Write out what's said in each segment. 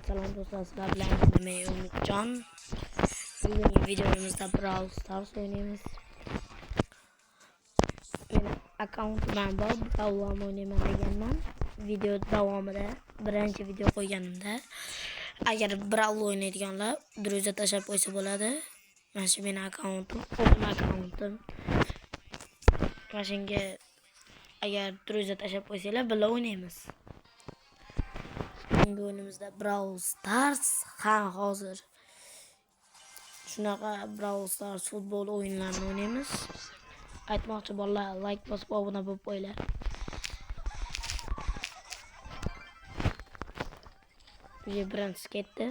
Salon dostlar, sizler bilen ben Umutcan. Bugünkü videomuzda Brawl Stars oynuyoruz. Benim accountum bor, Brawl'larni o'ynayman deganman. Video davomida birinchi video qo'yganimda agar Brawl o'ynaydiganlar druza tashlab qo'ysa bo'ladi. Mana shu mening accountum, o'g'lim accountum. Mana shunga agar druza tashlab qo'ysanglar birga o'ynaymiz. Bugungi o'yinimizda Brawl Stars hozir shunaqa Brawl Stars futbol o'yinlarini o'ynaymiz. Aytmoqchi bolalar, like bosib obuna bo'lib qo'yinglar. Bize birinchisi ketdi.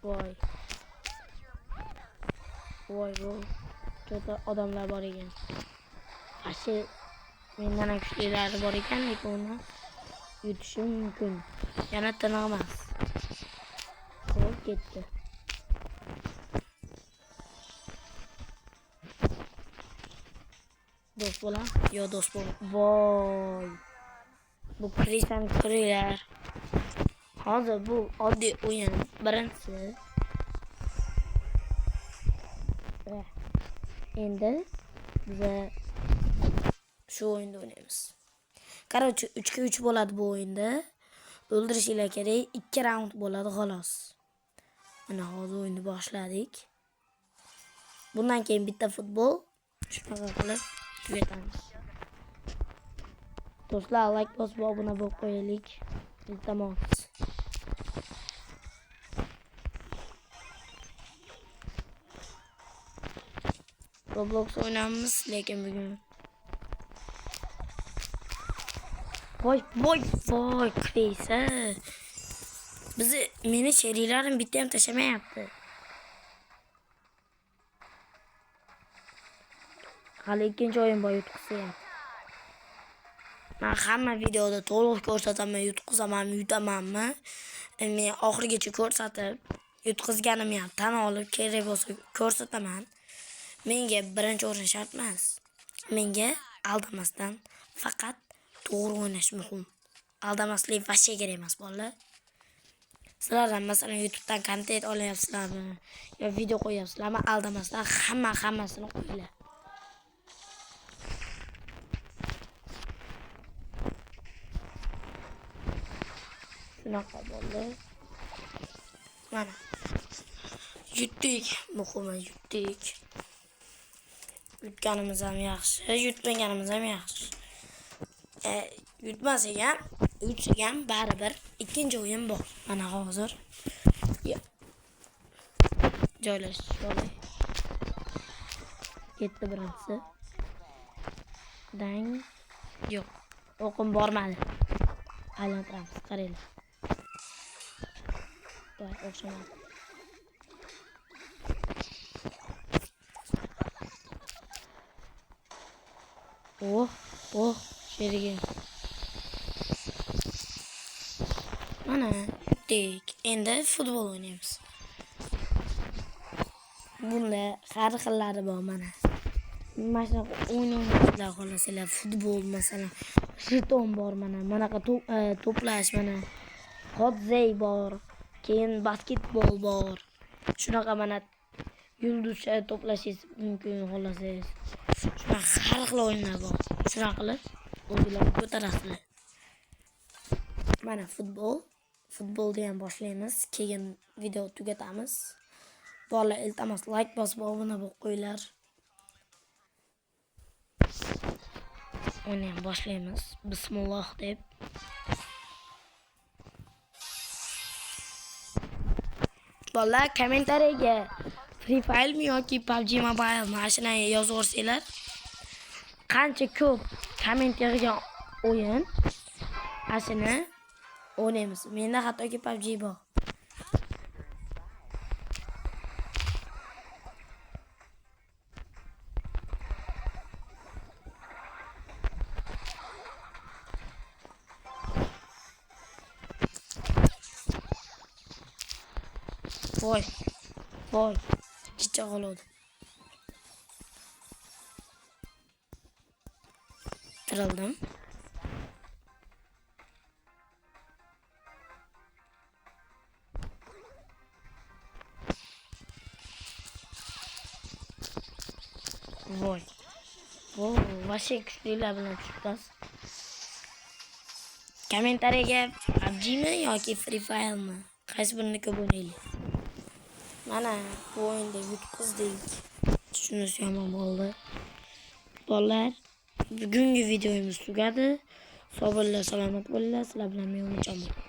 Voy. Voy voy. Juda odamlar bor ekan. Ashi mendan kuchlilar bor ekan, lekin uni yutishim mumkin. Yana tiniq emas. Qo'l ketdi. Do'st bo'lam? Yo do'st bo'lam. Voy. Bu krisan kuringlar. Hozir bu oddiy o'yin. Birinchisi. Endi bize şu oyunda oynayamiz. Короче, 3-3 bo'ladi bu o'yinda. O'ldirishinglar kerak. 2 raund bo'ladi xolos. Mana hozir o'yinni boshladik. Bundan keyin bitta futbol shunaqa qilib tugatamiz. Do'stlar, like bosib obuna bo'lib qo'yaylik. Iltimos. Roblox oynayamiz, lekin bugün voy krisa. Meni sherilarim bitta ham tashlamayapti. Hali ikkinchi o'yin bor, yutqizsam. Men hamma videoda to'liq ko'rsataman, yutqizamanmi, yutamanmi? Men oxirigacha ko'rsatib, yutqizganim ham tan olib, kerak bo'lsa ko'rsataman. Menga birinchi o'rin shart emas. Menga aldamasdan faqat to'g'ri o'ynash muhim. Aldamaslik vaqti kerak emas bolalar. Sizlar masalan YouTube'dan kontent olyapsizlarmi yo video qo'yapsizlarmi, aldamasdan hammasini qo'yinglar. Shunaqa bo'ldi. Mana yutdik, muhimi yutdik. Yutganimiz ham yaxshi, yutmaganimiz ham yaxshi. Yutmasak ham, yutsak ham baribir ikkinchi o'yin bor. Mana hozir joylash. Ketdi birinchisi. Dang. Yo'q, o'qim bormadi. Aylantiramiz, qaranglar. Voy, o'xshamadi. Oh, sherigim. Mana yutdik. Endi futbol o'ynaymiz. Bunda har xillari bor mana. Mana o'ynaysizlar xohlasanglar, futbol masalan, jeton bor mana. Manaqa to'plash mana. Hotzey bor. Keyin basketbol bor. Shunaqa mana yulduzcha to'plashingiz mumkin xohlasangiz. Shunaqa har xil o'yinlar bor. Shunaqa qilib o'yinlarni ko'tarasizlar. Mana futbolni ham boshlaymiz. Keyin video tugatamiz. Bolalar, iltimos like bosib obuna bo'lib qo'yinglar. O'yinni ham boshlaymiz. Bismillah deb. Bolalar, kommentariyaga Free Fire mi yoki PUBG Mobile mashina yozib o'rsanglar, qancha ko'p komment yig'gan o'yin ashini o'ynaymiz. Menda hattoki PUBG bor. Voy. Voy. Chicha qoladi. Tirildim. Voy. Oo, vaşe kuchlilar bilan tutasiz. Kommentariyaga PUBG'mi yoki Free Fire'mi? Qaysi birini ko'p o'ynaylik? Mana bu o'yinda yutqizdik. Shunisi yomon bo'ldi. Bolalar, bugungi videomiz tugadi. Sog' bo'linglar, salomat bo'linglar. Sizlar bilan men Umidjon.